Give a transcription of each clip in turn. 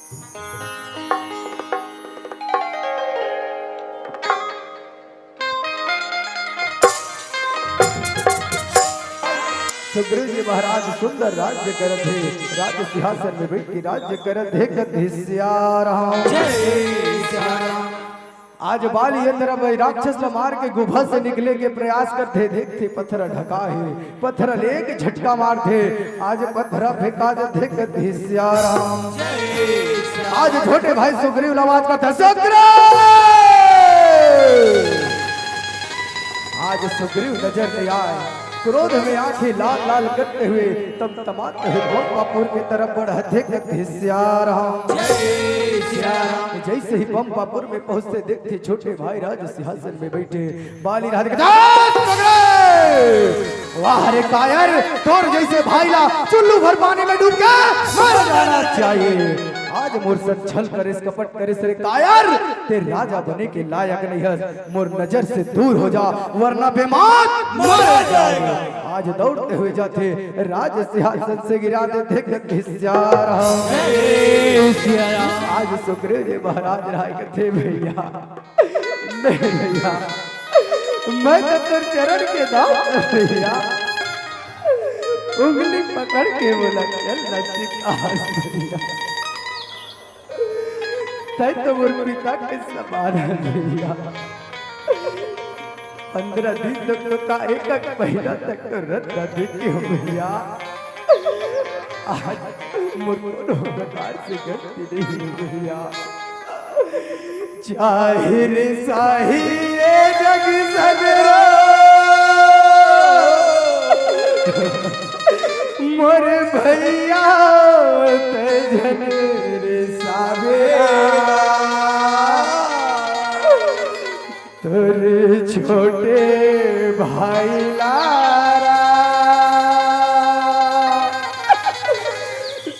सुग्रीव जी महाराज सुंदर राज्य करत है, राज्य सिंहासन में बैठ के राज्य करत है। कति सिया राम। आज बाली ये तरफ राक्षस ला मार के गुफा से निकले के प्रयास करते, देखते पत्थर ढका है, पत्थर लेके झटका मारते। आज पत्थर फेंका जाते। कति सिया राम। आज छोटे भाई सुग्रीव आवाज करता सुग्रीव। आज सुग्रीव नजर नहीं आए, क्रोध में आंखें लाल लाल करते हुए तम तमाते हुए बम्पापुर की तरफ बढ़ते। कति सिया राम। जैसे ही बम्पापुर में पहुंचते, देखते छोटे भाई राज सिंहासन में बैठे। बाली राज वाह रे कायर, तोर जैसे भाई ला चुल्लू भर पानी में डूब के मर जाना चाहिए। आज मुर्सद छल कर इस कपट करे से कायर, तेरे राजा बने के लायक नहीं है। मोर नजर से दूर हो जा, वरना बेमान मारा जाएगा। आज दौड़ते हुए जाते, राज सिंहासन से गिरा देते। कति सिया राम। आज सुग्रीव जी महाराज राय कहते भैया नहीं भैया, मैं तो तेरे चरण के दास भैया। उंगली पकड़ के बोला चल नजदीक आ तो मोर पिता के समान भैया। 15 दिन तक तो का एक महीना तक तो रत्न देती हो भैया। आज मोर कोनो प्रकार से गलती नहीं भैया। जाहिर साही ये जग सगरो मोर भैया तेजन रे सावे। तोरे छोटे भाई लारा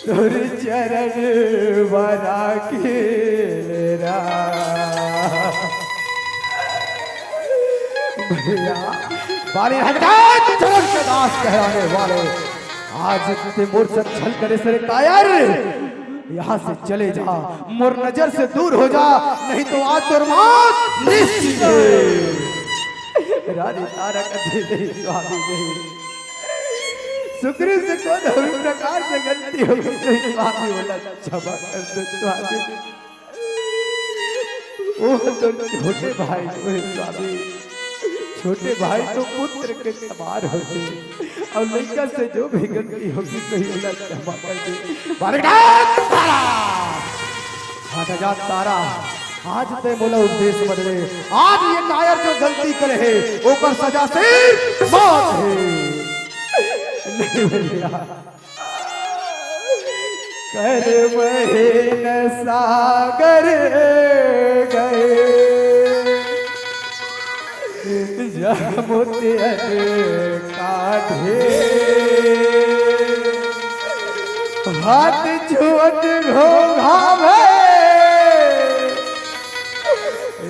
तोरे चरण बरा के रा भैया। बाली चरण के दास कहलाने वाले, आज ते मोर से छल करे से कायर, यहाँ से चले जा, मोर नजर से दूर हो जा, नहीं तो आज तोर मौत निश्चित है। रानी तारा कथी नहीं स्वामी नहीं। सुग्रीव से कौन प्रकार से गलती हो गई स्वामी बोला क्षमा कर दो स्वामी। वो तो छोटे भाई स्वामी, छोटे भाई तो पुत्र के समान होते, और लड़का से जो भी गलती होगी सही बोला क्षमा कर दे। तारा आज ते बोला उपदेश बदले। आज ये कायर जो गलती करे है ऊपर सजा से मौत है। नहीं भैया कर महीन सागर गए जमुते काढ़े हाथ छुअत घोघा में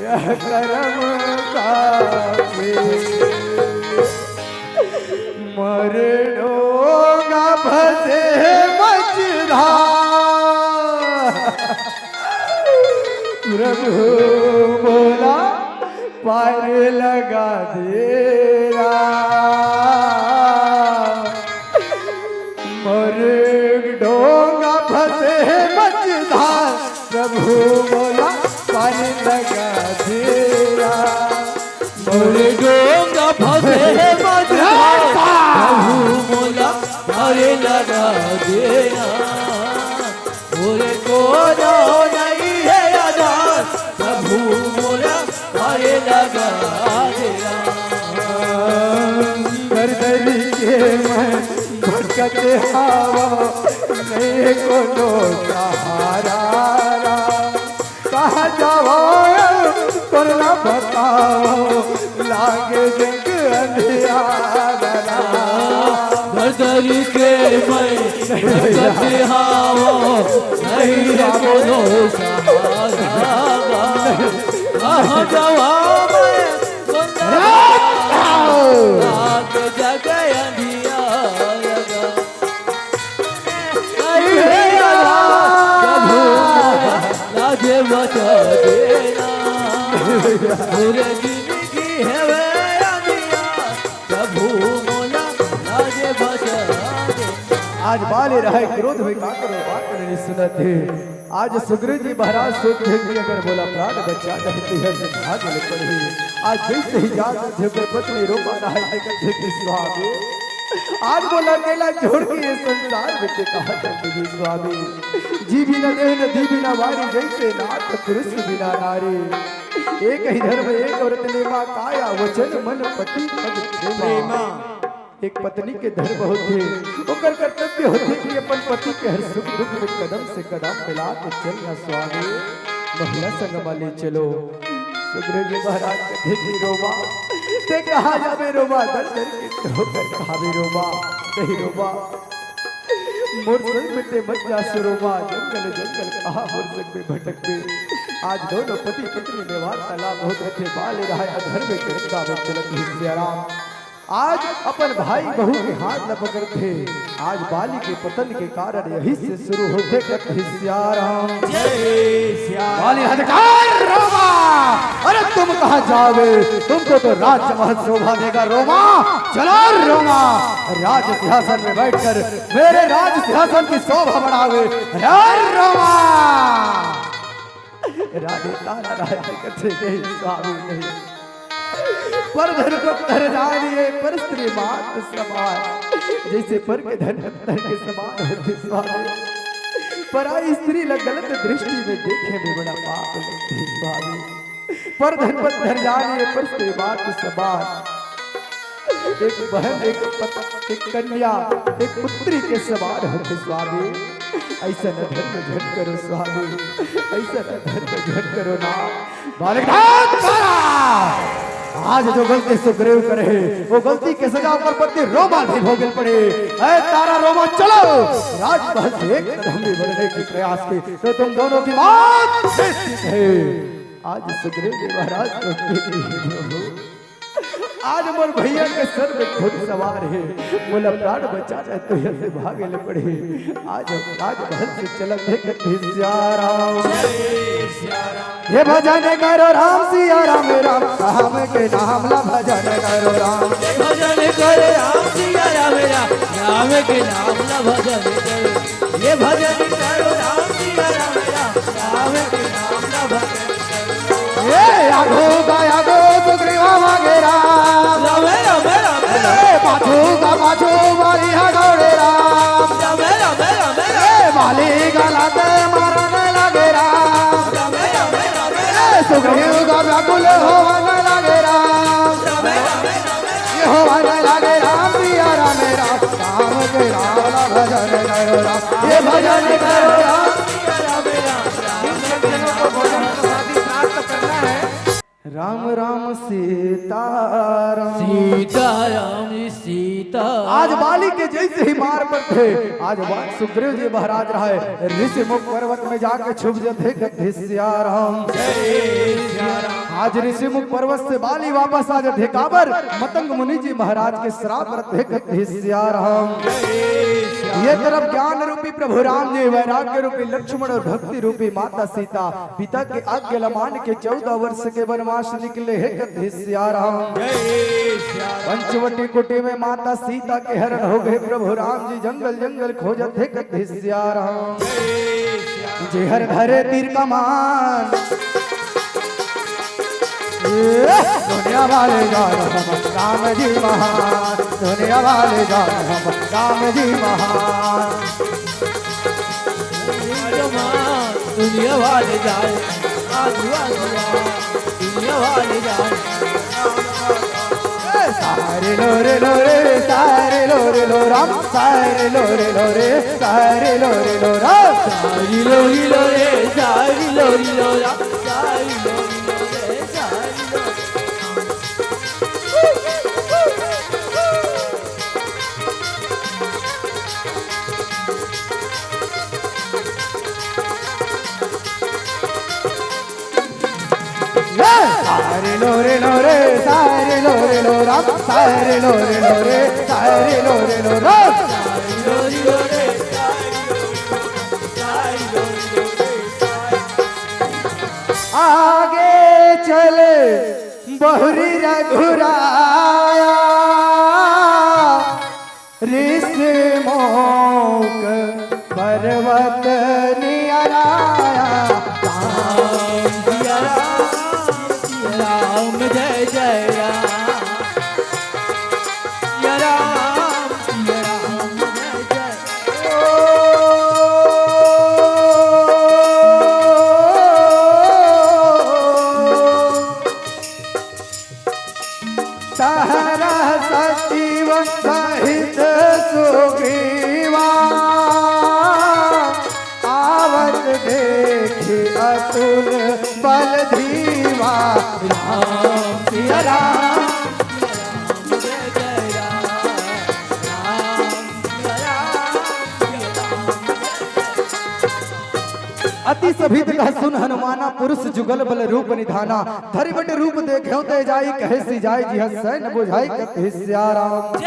यह करम का मरडोगा फसे मचधा प्रभु बोला पार लगा देरा। मरडोगा फसे मचधा प्रभु बोला पार लगा देरा। मरडोगा फसे मचधा प्रभु बोला पार लगा देरा। बोले को नहीं है आधार प्रभु बोला पार लगा देरा। दर्दरी के मैं भटकते हवा नहीं को सहारा। कहा जाओ करना बताओ लागे जग अंधियारा। दर्दरी के मैं भटकते हवा नहीं को सहारा। कहा जाओ राजे बचा देना पूरे जिंदगी है वे अनिया प्रभु मोला राजे बचा देना। आज बाले रहे क्रोध में का करो बात नहीं सुनत है। आज सुग्रीव जी महाराज सोचते कि अगर बोला प्राण बचा रहती है तो भाग ले पड़ी। आज जैसे ही जात झोकर पत्नी रोमा रहा है कि स्वामी आज बोला अकेला छोड़ के ये संसार में कहा चलती स्वामी। जी भी न दे न दी भी न वारी जैसे नाथ पुरुष बिना नारी। एक ही धर्म एक औरत ने माँ काया वचन मन पति पद प्रेमा। एक पत्नी के धर्म होते ओकर कर्तव्य होते कि अपन पति के हर सुख दुख में कदम से कदम मिला के चलना स्वामी। महिला संग ले चलो। सुग्रीव जी महाराज देखी रोमा ते कहा जावे रोमा दर दर के होकर कहा भी रोमा नहीं रोमा मोर संग में ते मत जा सुरोमा। जंगल जंगल कहा मोर संग में भटक में। आज दोनों पति पत्नी में वार्तालाप होत रखे बाले रहा अधर्म में करता में चलत ही आराम। आज अपन भाई बहू के हाथ न पकड़ते। आज बाली के पतन के कारण यही से शुरू होते राम। बाली हदकार रोमा अरे तुम कहाँ जाओगे? तुमको तो राज्य महल शोभा देगा रोमा। चलो रोमा राज सिंहासन में बैठकर मेरे राज सिंहासन की शोभा बढ़ाओगे रोमा। राधे तारा राधे कथे नहीं स्वामी नहीं पर धन को कर जानिए पर स्त्री मात समान। जैसे पर के धन धन के समान होते स्वामी। पर आई स्त्री गलत दृष्टि में देखे में बड़ा पाप लगती स्वामी। पर धन पर धन जानिए पर स्त्री मात समान। एक बहन एक कन्या एक पुत्री के समान होते स्वामी। ऐसा न धर्म झट करो स्वामी। ऐसा न धर्म झट करो ना बालक। आज जो गलती सुग्रीव करे वो गलती के सजा पर पति रोमा भी भोगल पड़े। ऐ तारा रोमा चलो राजमहल से एक कदम भी बढ़ने की प्रयास की तो तुम दोनों की मौत निश्चित है। आज सुग्रीव जी महाराज को आज मोर भैया के सर में खुद सवार है। बोला प्राण बचाना तो यहाँ भागे ले पड़े। आज राजमहल से चलत है सियाराम। ये भजन करो राम सिया राम राम राम के नाम ला भजन करो राम। भजन करो राम सिया राम राम राम के नाम ला भजन करो। ये भजन करो राम सिया राम राम राम के नाम ला भजन करो। ये आगो गाया गो सुग्रीवा मांगे राम राम राम राम पाछू का पाछू बाली हगौड़े राम राम राम राम बाली गलाते मारने लगे राम सुग्रीव का व्याकुल होने लगे राम ये होने लगे राम सिया राम राम राम के राम भजन करो राम। ये भजन करो राम राम राम सीता राम सीता राम सीता। आज बाली के जैसे ही मार पर थे आज सुग्रीव जी महाराज रहे ऋषि मुख पर्वत में जाके छुप जाते सिया राम। आज ऋषि मुख पर्वत से बाली वापस आ जाते काबर मतंग मुनि जी महाराज के श्राप रखे सिया राम। ये तरफ ज्ञान रूपी प्रभु राम जी वैराग्य रूपी लक्ष्मण और भक्ति रूपी माता सीता पिता के आज्ञा मान के 14 वर्ष के वनवास निकले है सिया राम। पंचवटी कुटी में माता सीता के हरण हो गए प्रभु राम जी जंगल जंगल खोजत है सिया राम। जे हर धरे तीर कमान दुनिया वाले राम जी महान। दुनिया वाले राम जी महान। दुनिया वाले जाए दुनिया वाले जाए सारे लोरे लोरे सारे लोरे लो राम सारे लोरे लोरे सारे लोरे लो राम सारी लोरी लोरे सारी लोरी लो राम सारी लोरी लोरे सारी लोरी। सारे लोरे लोरे सारे लोरे लो राम सारे लोरे लोरे सारे लोरे लो राम सारी लोरी लोरे सारी लोरी लोरे सारी लोरी लोरे आगे चले बहुरी रघुराया ऋषिमुख पर्वत नियराया राम जय जय राम सिया राम जय जय सहरा सचिव सहित सुग्रीवा आवत देखी अतुल बल धीवा राम सिया राम जय जय राम सिया राम अति सभित कह सुन हनुमाना पुरुष जुगल बल रूप निधाना धरि बट रूप देख्यो ते जाई कहे सी जाय जी हसै न बुझाई कहे सिया राम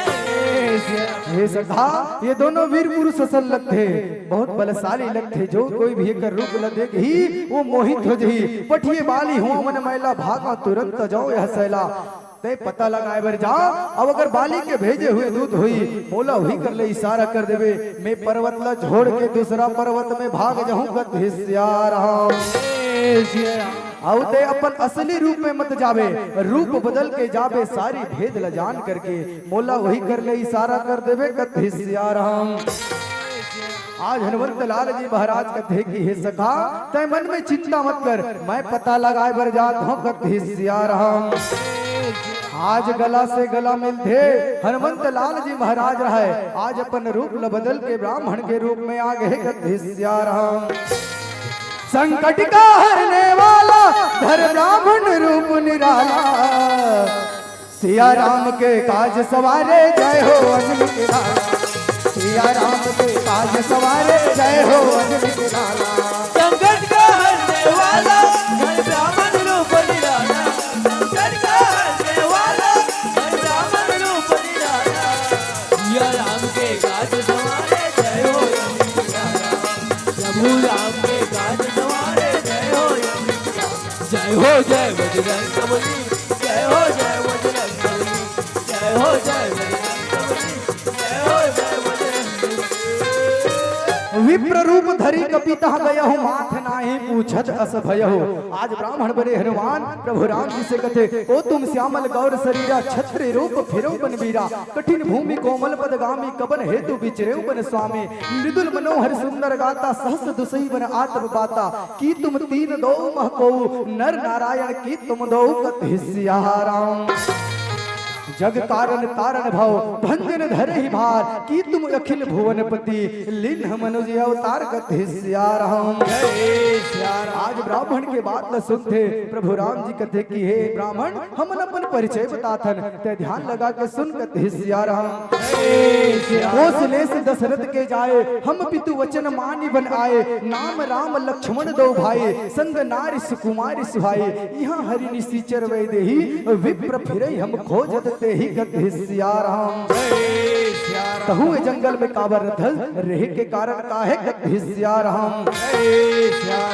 हे सखा ये दोनों वीर पुरुष असल लगते बहुत बलशाली लगते जो कोई भी एक रूप ल देख ही वो मोहित हो जही पठिए बाली हूँ मन मैला भागा तुरंत जाओ यह सैला ते पता लगाए बर जा अब अगर बाली के भेजे हुए दूत हुई मोला हुई कर ले इशारा कर देवे मैं पर्वत ला छोड़ के दूसरा पर्वत में भाग जाऊं कत हिस्सा रहा आउ ते अपन असली रूप में मत जावे रूप बदल के जावे सारी भेद ल जान करके मोला वही कर ले इशारा कर देवे कत हिस्सा रहा आज हनुमंत लाल जी महाराज कहते कि हे सखा तय मन में चिंता मत कर मैं पता लगाए बर जात हूं कत हिस्सा रहा आज गला से गला मिलते हनुमंत लाल जी महाराज रहे आज अपन रूप ल बदल के ब्राह्मण के रूप में आ गए कत हिस्सा रहा संकट का हरने वाला धर ब्राह्मण रूप निराला सिया राम के काज सवारे जय हो अनंत लाला सिया राम के काज सवारे जय हो अनंत लाला संकट का हरने वाला धर ब्राह्मण रूप निराला संकट का हरने वाला धर ब्राह्मण रूप निराला सिया राम के काज सवारे जय हो प्रभु राम के काज सवारे जय हो जय बजरंग बली जय हो बजरंग बली जय हो बजरंग बली जय बजरंग विप्र रूप धरी कपिता गयहु माथ नाही पूछत अस भयहु आज ब्राह्मण बने हनुमान प्रभु राम जी से कथे ओ तुम श्यामल गौर शरीरा छत्र रूप फिरो बन वीरा कठिन भूमि कोमल पदगामी कबन हेतु विचरेउ बन स्वामी मृदुल मनोहर सुंदर गाता सहस दुसई बन आत्म बाता की तुम तीन दो महको नर नारायण की तुम दो कत हिस्सा राम जग कारण तारण भव भंजन धरे ही भार की तुम अखिल भुवनपति लीन मनुज अवतार कत हिस्सा राम आज ब्राह्मण के बात न सुनते प्रभु राम जी कथे कि हे ब्राह्मण हम अपन परिचय बताथन ते ध्यान लगा के सुन कत हिस्सा राम कोसले से दशरथ के जाए हम पितु वचन मानी बन आए नाम राम लक्ष्मण दो भाई संग नारी सुकुमारी सुहाई यहाँ हरि निश्चर वै देही विप्र फिरई हम खोजत ते ही कत हिस्सा राम कहूँ जंगल में काबर रथल रहे के कारण काहे कत हिस्सा राम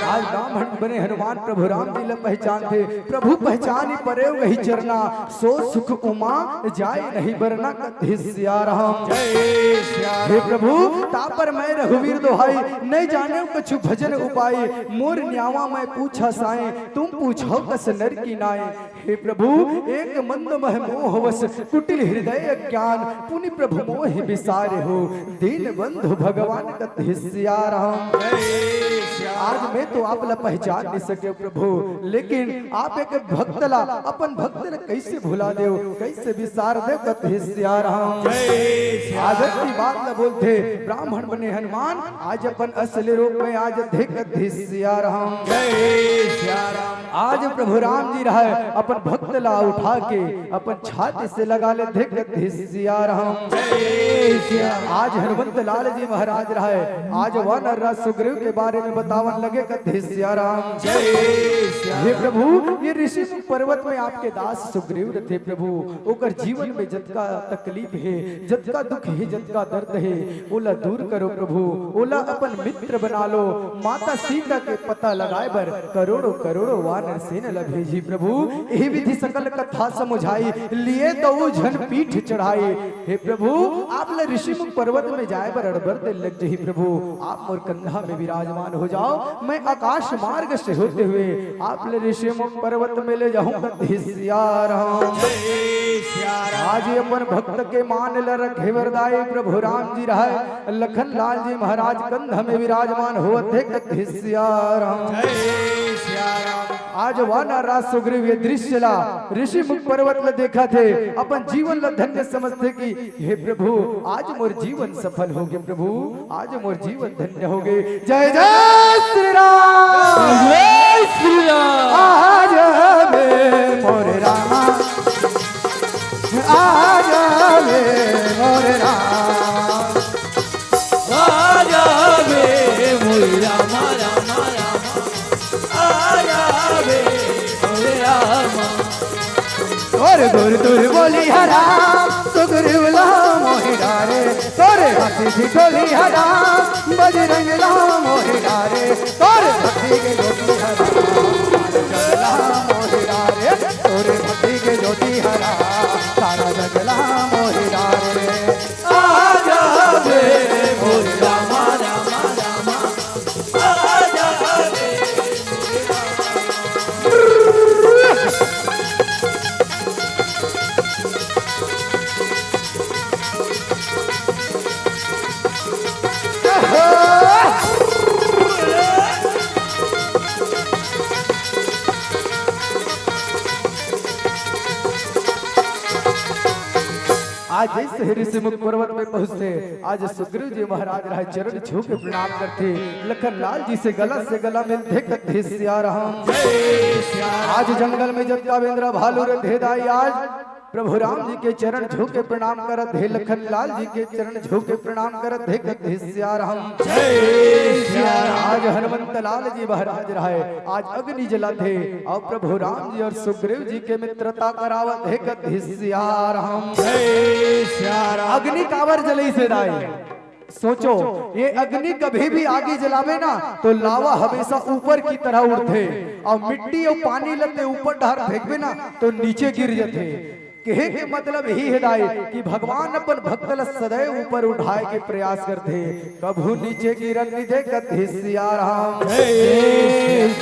आज ब्राह्मण बने हनुमान प्रभु राम जी ल पहचान थे प्रभु पहचानी परे वही चरना सो सुख उमा जाए नहीं बरना कत हिस्सा राम हे प्रभु तापर मैं रघुवीर दोहाई नहीं जाने कछु भजन उपाय मोर न्यावा मैं पूछा साए तुम पूछो कस नर की नाए हे प्रभु एक मंद मह मोह वश कुटिल हृदय ज्ञान पुनि प्रभु मोहि विसारे हो दीन बंधु भगवान कत हिस्सा राम आज मैं तो आप ला पहचान नहीं सके प्रभु लेकिन आप एक भक्त ला अपन भक्त ला कैसे भुला दे कैसे विसार दे कत हिस्सा राम आज की बात न बोलते ब्राह्मण बने हनुमान आज अपन असली रूप में आज देखत हिस्सा राम आज प्रभु राम जी रहे अपन भक्त ला उठा के अपन छाती से लगा ले देखत हिस्सा राम आज हनुमंत लाल जी महाराज रहे आज वन सुग्रीव के बारे में बतावन लगे कथे सिया राम। जय हे प्रभु ये ऋषि पर्वत में आपके दास सुग्रीव थे प्रभु, ओकर जीवन में जतका तकलीफ है, जतका दुख है, जतका दर्द है, ओला दूर करो प्रभु। ओला अपन मित्र बना लो। माता सीता के पता लगाए बर करोड़ों करोड़ों वानर सेना ला भेजी प्रभु। यही विधि सकल कथा समझाई, लिए तो झन पीठ चढ़ाई। हे प्रभु आप ल ऋषिमुख पर्वत में जाए बर अड़बर दिल लग जही प्रभु। आप मोर कंधा में विराजमान हो जाओ, मैं आकाश मार्ग से होते हुए आप ल ऋषिमुख पर्वत में ले जाऊंगा। सिया राम। आज अपन भक्त के मान ल रखे वरदाई प्रभु राम जी रहे, लखन लाल जी महाराज कंधा में विराजमान होते कथे सिया राम। आज वानर राज सुग्रीव ये दृश्य ला ऋषिमुख पर्वत में देखा थे, अपन जीवन ला धन्य समझते कि हे प्रभु आज मोर जीवन सफल हो गए प्रभु, आज मोर जीवन धन्य हो गए। जय जय श्री राम। जय श्री राम। आज वे मोर रामा, आज वे मोर राम, आजा वे मोरे रामा रामा रामा, आजा वे मोरे रामा। और दूर दूर बोली हराम सुग्रीव ला मोहि डारे, तोरे हाथी थी डोली हराम बजरंग ला मोहि डारे, तोरे हाथी के ज्योति हराम जगला मोहि डारे, तोरे हाथी के ज्योति हराम सारा जगला मोहि डारे। आजा वे मोरे रामा रामा रामा, आजा वे मोरे आज जैसे ऋषिमुख पर्वत में पहुंचते, आज सुग्रीव जी महाराज रहे चरण छू के प्रणाम करते, लखन लाल जी से गला मिलते कथे सिया राम। आज जंगल में जब कावेंद्र भालू रे दाई, आज प्रभु राम जी के चरण झुक के प्रणाम करत है, लखन लाल जी के चरण झुक के प्रणाम करत है कथे सिया राम। आज हनुमंत लाल जी महाराज रहे, आज अग्नि जलत है और प्रभु राम जी और सुग्रीव जी के मित्रता करावत है कथे सिया राम। अग्नि कावर जलई से दाई, सोचो ये अग्नि कभी भी आगे जलावे ना तो लावा हमेशा ऊपर की तरह उड़ते, और मिट्टी और पानी लगते ऊपर ढार फेंकबे ना तो नीचे गिर जाते। कहे के मतलब यही है दाई कि भगवान अपन भक्त ल सदैव ऊपर उठाए के प्रयास करते, कभू नीचे गिरन नहीं दे कथे सिया राम।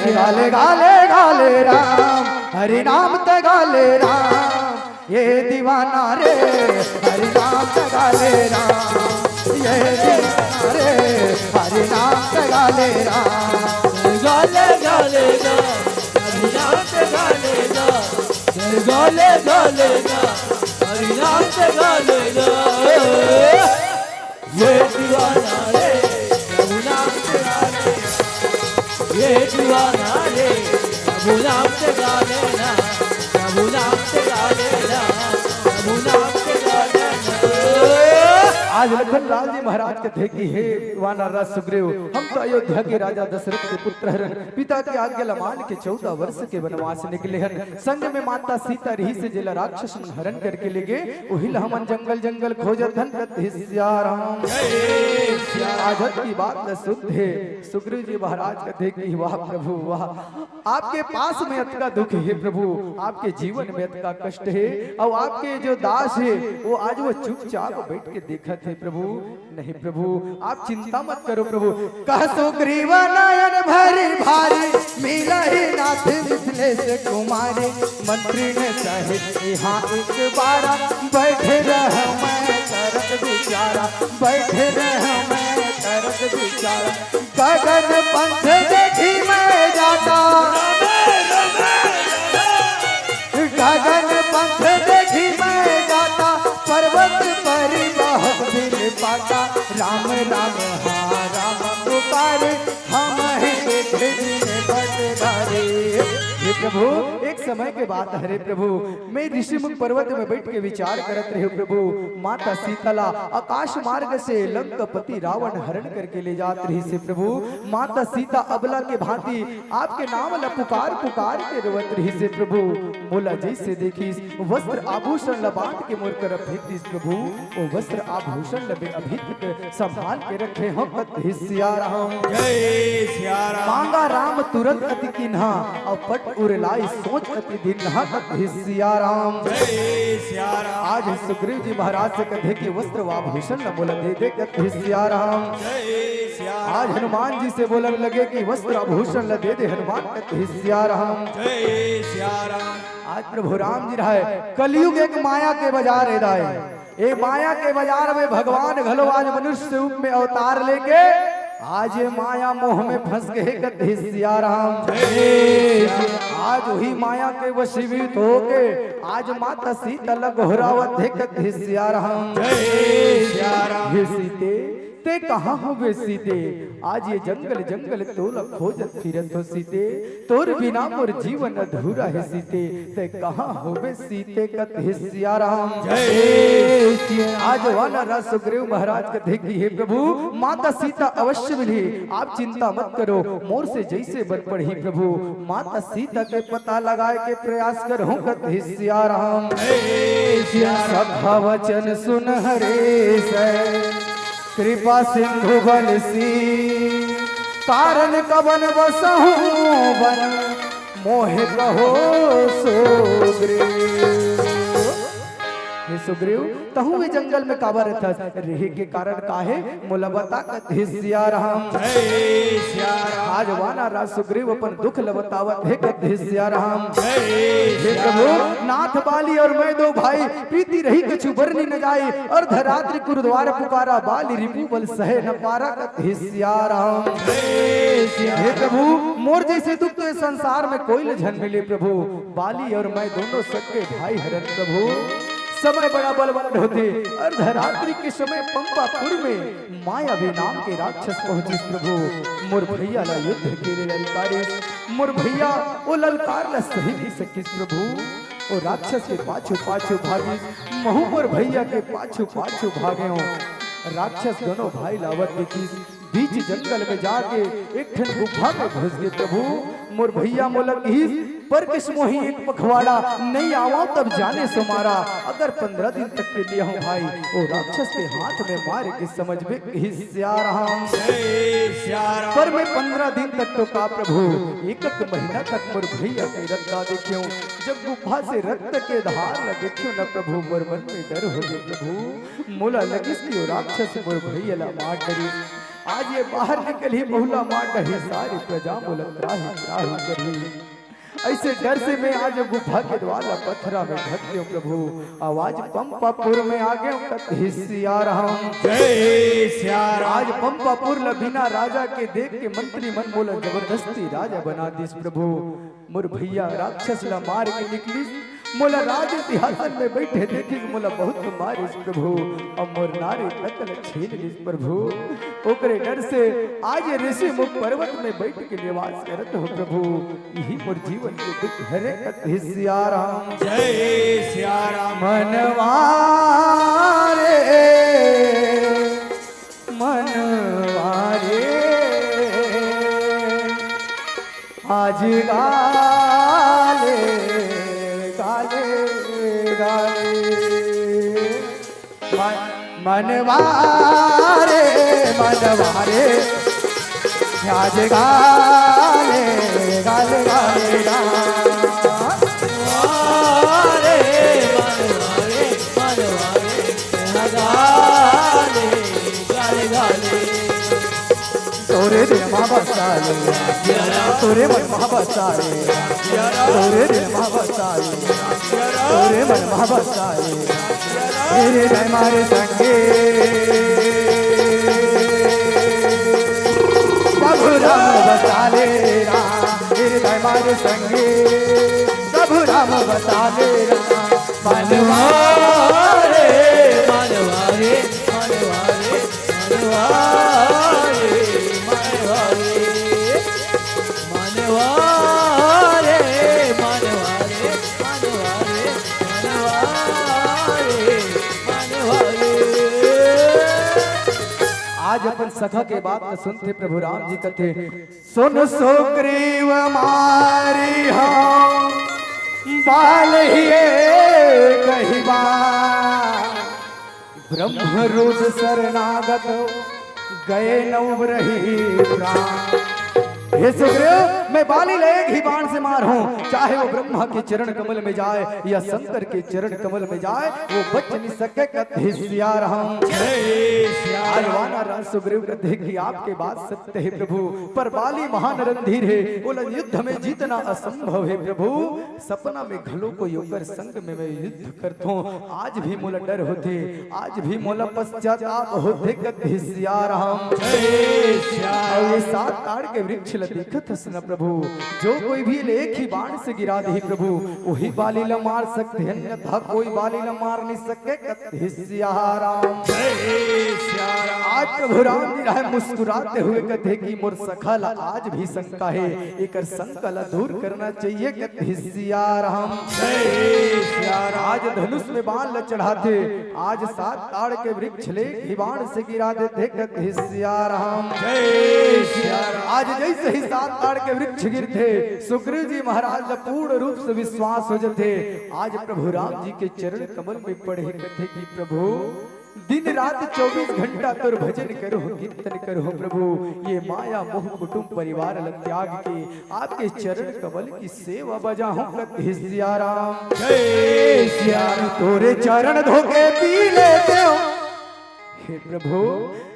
गाले गाले गाले राम, हरि नाम ते गाले राम, ये दीवाना रे हरि नाम ते गाले राम, ये दीवाना रे हरि नाम ते गाले राम। गाले गाले गा, हरि नाम ते गाले गा, गाले गाले गा, हरि नाम ते गाले गा। ये दीवाना रे प्रभु नाम ते गाले, ये दीवाना रे प्रभु नाम ते गाले ना, प्रभु नाम ते गाले ना, प्रभु नाम ते गाले ना। आज लखन लाल जी महाराज कहते कि हे वानर राज सुग्रीव, हम तो अयोध्या के राजा दशरथ के पुत्र हरन, पिता की आज्ञा ला मान के 14 वर्ष के वनवास निकले हन, संग में माता सीता रही से जिला राक्षस हरण करके ले गए, वही हमन जंगल जंगल खोजत हन कथे सिया राम। आजत की बात न शुद्ध है। सुग्रीव जी महाराज कहते कि वाह प्रभु वाह, आपके पास में अतका दुख है प्रभु, आपके जीवन में अतका कष्ट है, और आपके जो दास है वो आज वो चुपचाप बैठ के देखत है प्रभु। नहीं प्रभु आप चिंता मत करो प्रभु। कह सुग्रीव नयन भरी भारी, मिला ही नाथ मिथिलेश कुमारी, मंत्री ने कहे यहाँ एक बारा, बैठे रह मैं करत विचारा, बैठे रह मैं करत विचारा, गगन पंथ देखी मैं जाता, गगन पंथ देखी मैं जाता, पर्वत पर बहुत दिल पाता, राम राम हाँ राम पुकारे, हम हैं एक दिन बटधारे। हे प्रभु एक समय के बाद हरे प्रभु मैं ऋषिमुख पर्वत में बैठ के विचार करत रहे प्रभु। माता सीतला आकाश मार्ग से लंकापति रावण हरण करके ले जात रही से प्रभु। माता सीता अबला के भांति आपके नाम ला पुकार पुकार के रोवत रही से प्रभु। मोला जैसे देखिस वस्त्र आभूषण ला बांध के मोर कर फेंकिस प्रभु। वो वस्त्र आभूषण ला अभी तक संभाल के रखे हम कत सिया राम। जय सिया राम। मांगा राम तुरंत अति किन्हा और पट उरलाई सोच अति दिन्हा कत सिया राम। जय सिया राम। आज सुग्रीव जी महाराज से कहे कि वस्त्र आभूषण न मोला दे दे कत सिया राम। जय सिया राम। आज हनुमान जी से बोलने लगे कि वस्त्र आभूषण ल दे दे हनुमान कत सिया राम। जय सिया राम। आज प्रभु राम जी रहे कलयुग एक माया के बाजार है दाए। ए माया के बाजार में भगवान घलो आज मनुष्य रूप में अवतार लेके आज ये माया मोह में फंस गए कत सिया राम। आज वही माया के वशीभूत होके आज माता सीता ल घोरावत है कत सिया राम। जय सिया राम। हे सीते ते कहाँ हो वे सीते। आज ये जंगल जंगल तोला खोजत फिरत हो सीते। तोर बिना मोर जीवन अधूरा है सीते। ते कहाँ हो वे सीते कत सिया राम। जय। आज वानर सुग्रीव महाराज कथे की हे प्रभु माता सीता अवश्य मिली। आप चिंता मत करो मोर से जैसे बन पड़ी प्रभु। माता सीता के पता लगाए के प्रयास करो कत सिया राम। सखा वचन सुन हरेश कृपा सिंधु बलसी कारण कवन बसहु बन मोह कहो सुग्रीव। हे सुग्रीव तहु वे जंगल में काबर रहता रहे के कारण काहे मोला बता कत सिया राम। जय सिया राम। आज वाना राज सुग्रीव अपन दुख ल बतावत है कत सिया राम। जय हे प्रभु नाथ बाली और मैं दो भाई प्रीति रही कछु बरनी न जाए। और धरात्रि गुरुद्वार पुकारा बाली रिपु बल सहे न पारा कत सिया राम। हे प्रभु मोर जैसे दुख तो इस संसार में कोई न जन मिले प्रभु। बाली और मैं दोनों सगे भाई हरन प्रभु। समय बड़ा बलवान होते और धरात्रि के समय पंपापुर में मायावी नाम के राक्षस पहुंचे प्रभु। मोर भैया ला युद्ध के लिए ललकारे। मोर भैया वो ललकार ला सही भी सकिस प्रभु। वो राक्षस के पाछू पाछू भागी महू मोर भैया के पाछू पाछू भागे हो। राक्षस दोनों भाई लावत देखी बीच जंगल में जाके एक ठन गुफा में घुस गए प्रभु। मोर भैया मोलक ही पर किस मोही एक पखवाड़ा नहीं आवा तब जाने सो मारा। अगर 15 दिन तक के लिए हूँ भाई वो राक्षस के हाथ में मार के समझ में सिया राम। पर मैं 15 दिन तक तो का प्रभु एक महीना तक मोर भैया के रत्ता देखियो। जब गुफा से रक्त के धार ल देखियो न प्रभु मोर मन में डर हो गए प्रभु। मोला लगिस कि राक्षस मोर भैया ला मार डरी। आज ये बाहर निकली बहुला मार डही सारी प्रजा मोला त्राही त्राही करी। ऐसे डर से मैं आज गुफा के द्वार पत्थरा में ढक गया प्रभु। आवाज पंपापुर में आ गया कत सिया राम। जय सिया राम। आज पंपापुर बिना राजा के देख के मंत्री मन बोला जबरदस्ती राजा बना दिस प्रभु। मोर भैया राक्षस ला मार के निकली। मोला राज सिंहासन में बैठे देखी मोला बहुत मारिस प्रभु। अब मोर नारी नकल छीन लिस प्रभु। ओकरे डर से आज ऋषि मुख पर्वत में बैठ के निवास करत हो प्रभु। यही मोर जीवन के दुख हरे कत सिया राम। जय सिया राम। मनवारे मनवारे आज गाले गाले गाले मनवारे मनवारे आज गाले गाले गाले तोरे दिल महाबसाले तोरे मन महाबसाले तोरे दिल महाबसाले तोरे मन महाबसाले मेरे जय मारे संगे प्रभु राम बसाले राम। मेरे जय मारे संगे प्रभु राम बसाले राम। मनवारे मनवारे मनवारे मनवारे मनवारे मनवारे मनवारे आज अपन सखा के बात न सुनते प्रभु राम जी कथे सुन सुग्रीव मारी हो बाल हिए कही बार ब्रह्म रुद्र शरणागत गए नव रही प्राण। हे सुग्रीव मैं बाली ले एक ही बाण से मार हूं, चाहे वो ब्रह्मा के चरण कमल में जाए या शंकर के चरण कमल में जाए वो बच नहीं सके कथे सिया राम। आलवाना राज सुग्रीव कहते कि आपके बात सत्य है प्रभु, पर बाली महान रणधीर है, बोला युद्ध में जीतना असंभव है प्रभु। सपना में घलो को योकर संग में मैं युद्ध करता हूं, आज भी मोला डर होते, आज भी मोला पश्चाताप होते कथे सिया राम। और ये 7 ताड़ के वृक्ष दिखत हसन प्रभु, जो कोई भी एक ही बाण से गिरा दे प्रभु वही बाली ला मार सकते हैं, अन्यथा कोई बाली ला मार नहीं सके कथे सिया राम। आज प्रभु राम जी रहे मुस्कुराते हुए कहते कि मोर सखा ला आज भी शंका है, एक शंका ला दूर करना चाहिए कथे सिया राम। आज धनुष में बाण ला चढ़ाते, आज 7 ताड़ के वृक्ष ले ही बाण से गिरा देते कथे सिया राम। आज जैसे ही 7 ताड़ के वृक्ष गिरते सुग्रीव जी महाराज का पूर्ण रूप से विश्वास हो जाते। आज प्रभु राम जी के चरण कमल में पड़े कहते कि प्रभु दिन रात 24 घंटा तोर भजन करो कीर्तन करो प्रभु, ये माया मोह कुटुंब परिवार त्याग के आपके चरण कमल की सेवा बजा हूं कथे सिया राम। जय सिया राम। तोरे चरण धोके पी लेते हो हे प्रभु,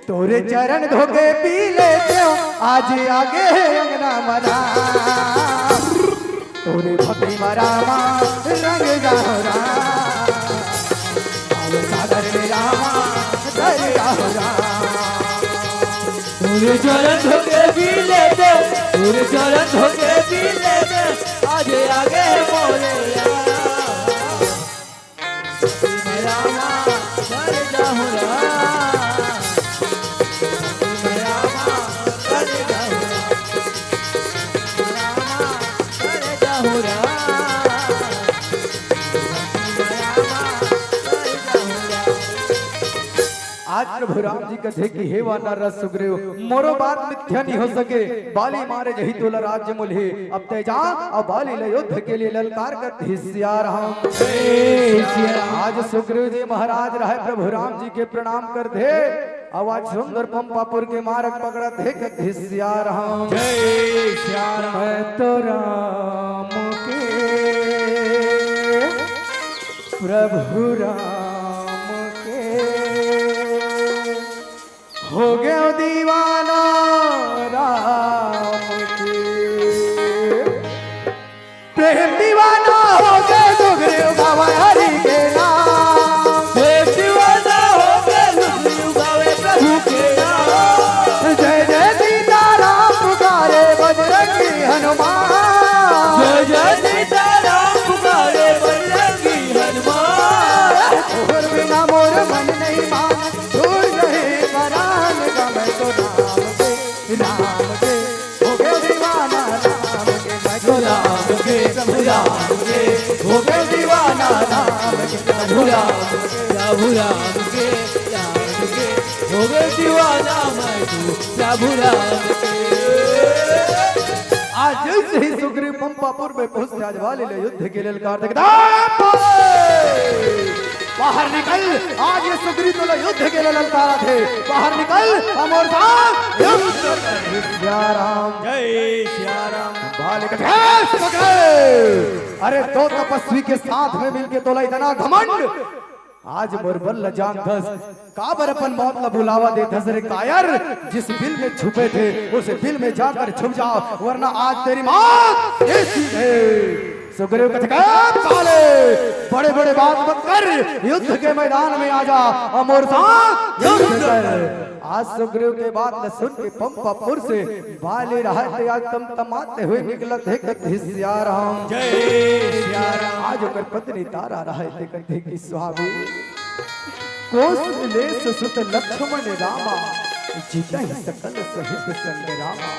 तोरे चरण धोके पी लेते हो आज आगे अंगना मरा, तोरे भक्ति मरामा रंग जाओ राम, सागर में रामा कर जाओ राम। तोरे चरण धोके पी लेते, तोरे चरण धोके पी लेते आज आगे बोले रामा कर जाओ राम। आज प्रभु राम जी कथे कि हे वानर सुग्रीव मोरो बात मिथ्या नहीं हो सके, बाली मारे जही तोला राज्य मुल्हे, अब ते जा और बाली ले युद्ध के लिए ललकार कथे सिया राम। आज सुग्रीव जी महाराज रहे प्रभु राम जी के प्रणाम कर दे, आवाज सुंदर पंपापुर के मार्ग पकड़ा थे कथे सिया राम। जय सिया राम। मैं तो राम के प्रभु राम के हो गए दीवाना राम के, प्रेम दीवाना हो गए सुग्रीव बाबा हरि के नाम, प्रेम दीवाना हो गए सुग्रीव गावे प्रभु के नाम। जय जय सीता राम पुकारे बजरंगी हनुमान, जय जय सीता राम पुकारे बजरंगी हनुमान। और बिना मोर मन नहीं मान दूर रहे परान गम तो राम के हो गए दीवाना राम के, मैं तो राम के प्रभु राम के हो गए दीवाना राम के, प्रभु राम प्रभु राम के हो गए दीवाना मैं तू प्रभु राम के। आज जैसे ही सुग्रीव पंपापुर में पहुंचे आज वाले ले युद्ध के लिए ललकार दे, बाहर निकल, आज ये सुग्रीव तो युद्ध के लिए ललकारा थे, बाहर निकल अमर सिया राम। जय सिया राम। अरे दो तपस्वी के साथ में मिलके तोला इतना घमंड, आज मोर बल जान धस काबर अपन मौत का बुलावा दे धस रे कायर, जिस बिल में छुपे थे उस बिल में जाकर छुप जाओ वरना आज तेरी मौत ऐसी है। सुग्रीव काले बड़े बड़े बात मत कर, युद्ध के मैदान में आ जा और साथ युद्ध कर। आज सुग्रीव के बात न सुन के पंपापुर से बाले रहते आज तमतमाते हुए निकलत है कथे सिया राम। जय सिया राम। आज ओकर पत्नी तारा रहते कथे कि स्वामी कौशलेश सुत लक्ष्मण रामा, जीता ही सकल सहित संग रामा।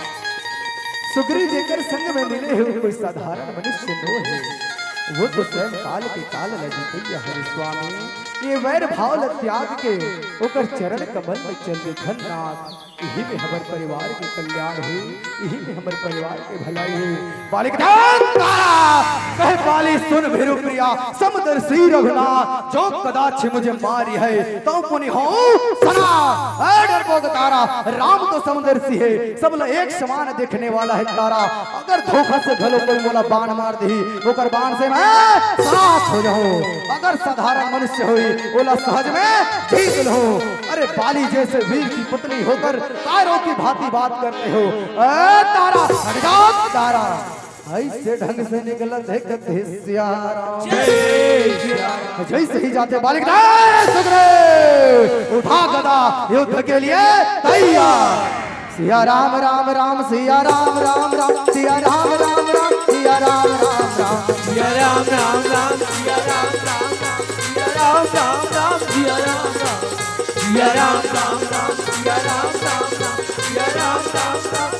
सुग्रीव जेकर संग में मिले हुए कोई साधारण मनुष्य नो है, वो तो स्वयं काल के काल लगी हरि स्वामी। ये वैर भाव ल त्याग के ओकर चरण कमल में चल दे धननाथ। यही में हमर परिवार के कल्याण है, यही में हमर परिवार के भलाई है। बालिक कहे बाली सुन भेरु प्रिया समुद्र श्री रघुनाथ, जो कदाच मुझे मारी है तो पुनि हो सना। डरपोक तारा राम तो समुद्र सी है, सब ल एक समान देखने वाला है तारा। अगर धोखा से घलो कोई मोला बाण मार दी, ओकर बाण से मैं साथ हो जाऊं। अगर साधारण मनुष्य हुई ओला सहज में जीत लो। अरे बाली जैसे वीर की पत्नी होकर कायरों की भांति बात करते हो। तारा हट जाओ तारा, ऐसे ढंग से निकल देखते जैसे ही जाते बालिक सुग्रीव उठा गदा युद्ध के लिए तैयार। सिया राम राम राम सिया राम राम राम सिया राम राम राम सिया राम राम राम सिया राम राम राम सिया राम राम राम सिया राम राम राम सिया राम राम सिया राम राम राम सिया राम राम राम सिया राम राम राम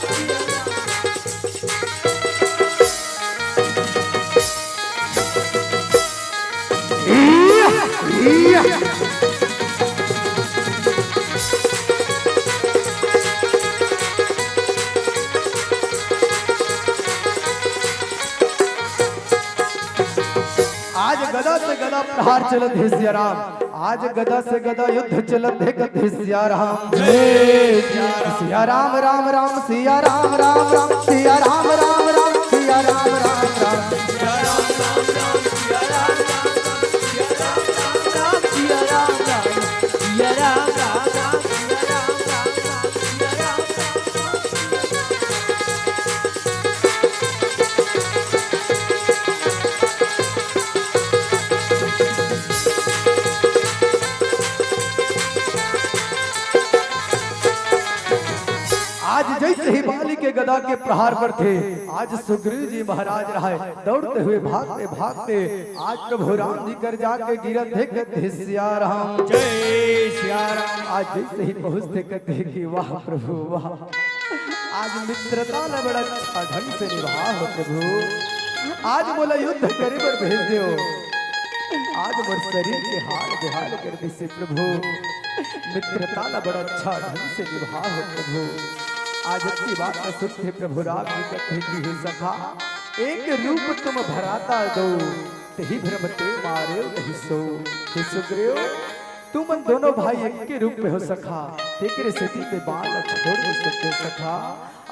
आज गदा से गदा प्रहार चलत है सिया राम। आज गदा से गदा युद्ध चलत है कथे सिया राम। सिया राम राम राम सिया राम राम राम सिया राम राम राम सिया राम राम राम सिया राम राम राम सिया राम राम राम सिया राम राम राम सिया राम राम सिया राम राम राम सिया राम राम राम सिया राम आज जैसे ही बाली के गदा के प्रहार पर थे, आज सुग्रीव जी महाराज रहे दौड़ते हुए भागते भागते आज प्रभु राम जी कर जाके गिरत है कहते सिया राम जय सिया राम। आज जैसे ही पहुंचते कहते कि वाह प्रभु वाह, आज मित्रता न बड़ा अच्छा ढंग से निभा हो प्रभु। आज बोला युद्ध करे पर भेज दो, आज मोर शरीर के हाल बेहाल कर दी से प्रभु। मित्रता न बड़ा अच्छा ढंग से निभा हो प्रभु। आज की बात न सुनते प्रभु राम जी कहते कि हे सखा, एक रूप तुम भराता दो, तही भ्रमते मारे नहीं सो। हे सुग्रीव, तुम दोनों भाई एक के रूप में हो सखा, तेरे सेती पे बाण छोड़ नहीं सकते सखा।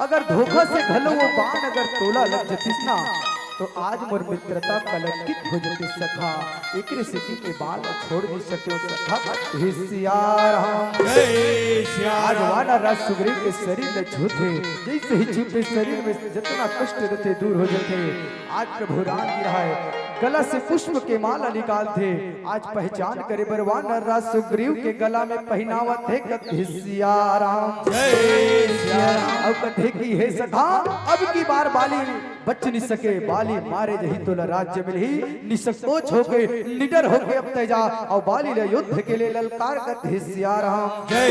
अगर धोखा से घलो वो बाण अगर तोला लग जतिस ना, तो आज मोर मित्रता कलंकित हो जती सखा। एकरे सेती पे बाण छोड़ नहीं सके सखा। हे सिया राम जय सिया आज राम। वाला राज सुग्रीव के शरीर में छूते, जैसे ही छूते शरीर में जितना कष्ट रहते दूर हो जाते। आज प्रभु राम जी रहा है गला से पुष्प के माला निकालते, आज पहचान करे बरवान राज सुग्रीव के गला में पहनावत है कथे सिया राम जय सिया राम। अब कथे की हे सखा, अब की बार बाली बच नहीं सके, बाली मारे जही तो राज्य मिलही। निसंकोच होके निडर होके अब तेजा और बाली ले युद्ध के लिए ललकार कथे सिया राम जय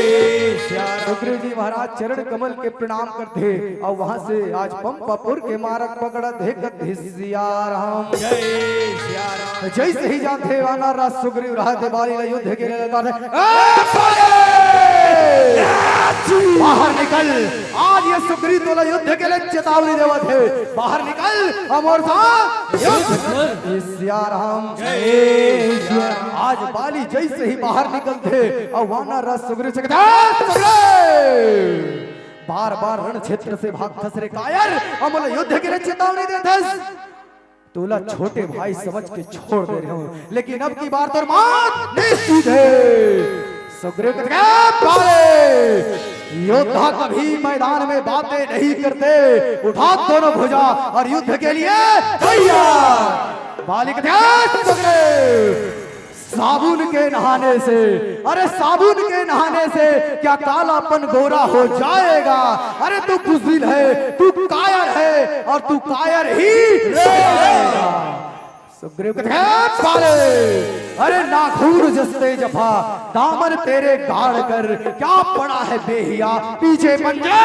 सिया राम। सुग्रीव जी महाराज चरण कमल के प्रणाम करते और वहां से आज पंपापुर के मारक पकड़त है कथे सिया राम जय सिया राम। जैसे ही जाते वाना राज सुग्रीव रहते बाली ले युद्ध के लिए ललकार बाहर निकल। आज ये सुग्रीव तो युद्ध के लिए चेतावनी देवत है, बाहर निकल अमर युद्ध कर सिया राम जय सिया राम। आज बाली जैसे ही बाहर निकलते और वाना रस सुग्रीव से बार बार रण क्षेत्र से भाग खसरे कायर अमल युद्ध के लिए चेतावनी देते। तोला छोटे भाई समझ के छोड़ दे रहे हो, लेकिन अब की बार तो मात निश्चित है। सुग्रीव योद्धा कभी मैदान में बातें नहीं करते, उठा दोनों भुजा और युद्ध के लिए तैयार। बालिक सुग्रीव साबुन के नहाने से, अरे साबुन के नहाने से क्या कालापन गोरा हो जाएगा? अरे तू बुज़दिल है, तू कायर है और तू कायर ही रहेगा। सुग्रीव पाले, अरे नाखून जस्ते जफा दामन तेरे गाड़ कर, क्या पड़ा है बेहिया पीछे पंजे।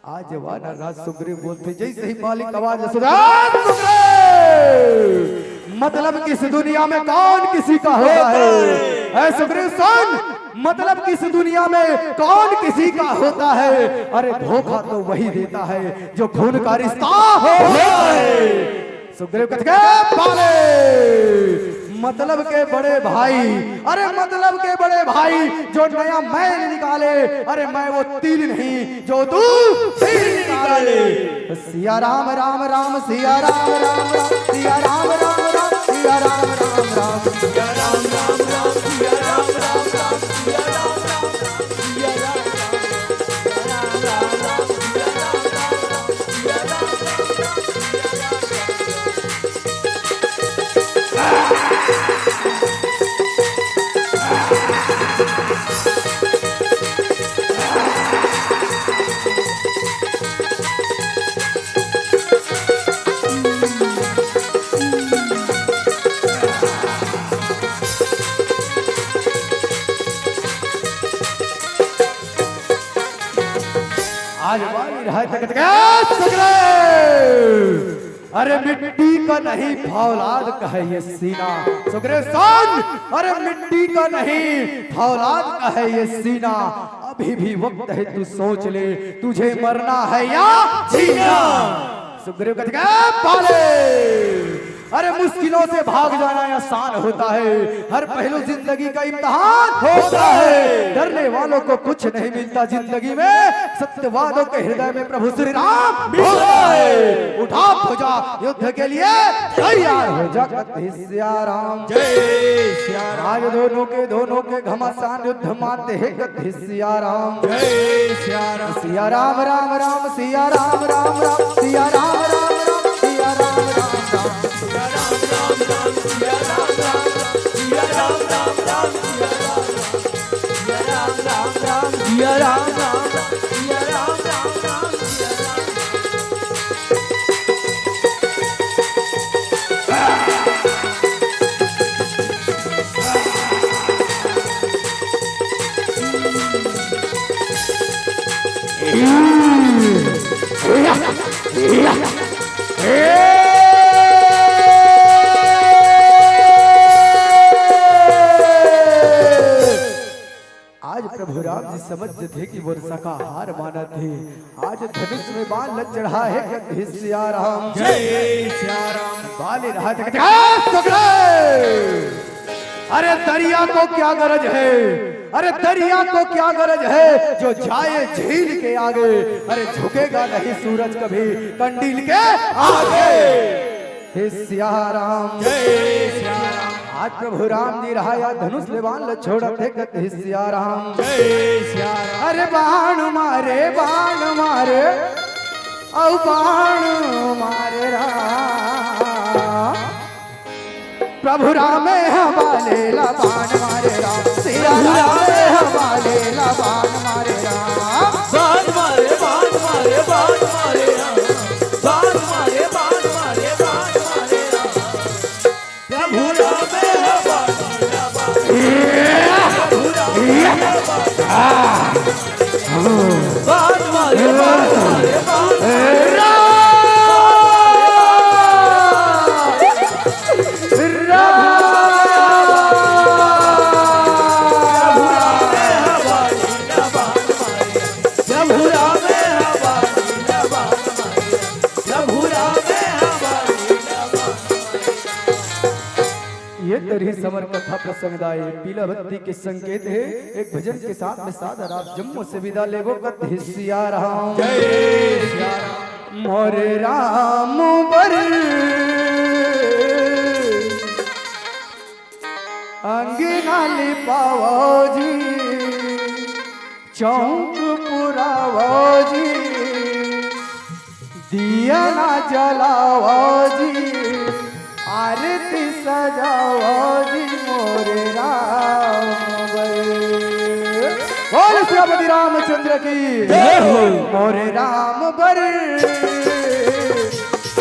आज वानर राज सुग्रीव बोलते जैसे ही मालिक आवाज सुना, सुग्रीव मतलब किस दुनिया में कौन किसी का होता है? ऐ सुग्रीव सुन, मतलब किस दुनिया में कौन किसी का होता है? अरे धोखा तो वही देता है जो खून का रिश्ता होता है। सुग्रीव कहते पाले मतलब के बड़े भाई, अरे मतलब के बड़े भाई जो नया मैल निकाले, अरे मैं वो तीर नहीं जो तू तीर निकाले। सिया राम राम राम सिया राम राम राम सिया राम राम राम सिया राम राम राम सिया राम राम राम सिया राम राम राम सिया राम राम राम सिया राम आज वाली रहा अरे मिट्टी का नहीं फौलाद का है ये सीना। सुग्रीव सुन, अरे मिट्टी का नहीं फौलाद का है ये सीना। अभी भी वक्त है तू सोच ले, तुझे मरना है या जीना। सुग्रीव कहते पाले अरे मुश्किलों से भाग जाना आसान होता है, हर पहलू जिंदगी का इम्तिहान होता है। डरने वालों को कुछ नहीं मिलता जिंदगी में, सत्यवादों के हृदय में प्रभु श्री राम मिलता है। उठा भुजा युद्ध के लिए तैयार हो जा, सिया राम जय सिया राम। आज दोनों के घमासान युद्ध मानते हैं कथि सिया राम जय सिया राम। सिया राम राम राम सिया राम राम राम सिया राम राम राम सिया राम राम राम सिया राम राम राम सिया राम राम सिया राम राम राम सिया राम राम राम सिया राम राम सिया राम राम राम सिया आज प्रभु राम जी समझते थे कि वर्षा का हार माना थे। आज धनुष में बाण लग चढ़ा है कथि सिया राम जय सिया राम। बाली रहा अरे दरिया को क्या गरज है, अरे दरिया को क्या गरज है जो जाए झील के आगे। अरे झुकेगा नहीं सूरज कभी कंडील के आगे। हे सिया राम जय सिया राम। आज प्रभु राम जी रहाया धनुष ले बाण छोड़त है कथि सिया राम जय सिया राम। अरे बाण मारे औ बाण मारे राम। प्रभु राम हवाले ला बाण मारे राम। सिया राम हवाले ला बाण मारे राम। बाण मारे बाण मारे बाण मारे राम। बाण मारे बाण मारे बाण मारे राम। प्रभु राम हवाले ला बाण। प्रभु राम बाण मारे बाण मारे बाण तेरी समर कथा प्रसंगदाय पीला बत्ती के संकेत है। एक भजन के साथ में सादर आप जम्मू से विदा लेगो कथि सिया राम जय सिया राम। मोरे राम बर अंगना लिपावो जी, चौक पुरावो जी, दिया ना जलावो जी, आरती सजाओ जी मोरे राम बोल श्रीपति रामचंद्र की जय हो। मोरे राम बर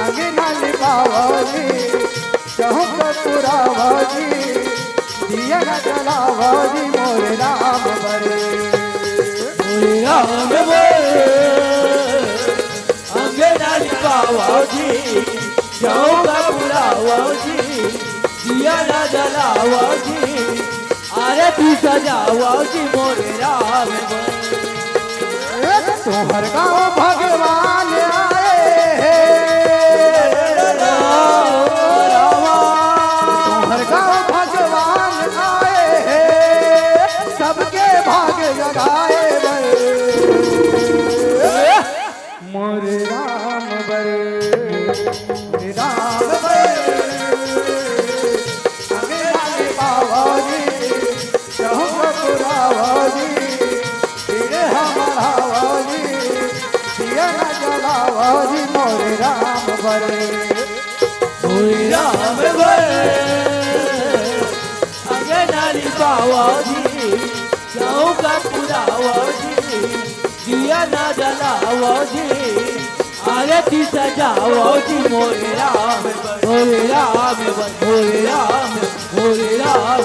अंगना लिपाओ जी, चौक पुराओ जी, दिया न जलाओ जी मोरे राम बर। मोरे राम बर चौका पुरावा जी दिया ना जलावा जी आरती सजावा जी मोरे राम तोहर गाँव भगवान आए तोहर गाँव भगवान आए सबके भाग जगाए मोरे राम बरे मोरे राम बरे आगे आगे बाबा जी चौका पुरावा जी तेरे हमारा जी मोरे राम बरे आगे नाली बाबा जी चौका पुरावा जी दिया ना जलावा जी आरती सजावा जी मोरे राम मोरे राम मोरे राम मोरे राम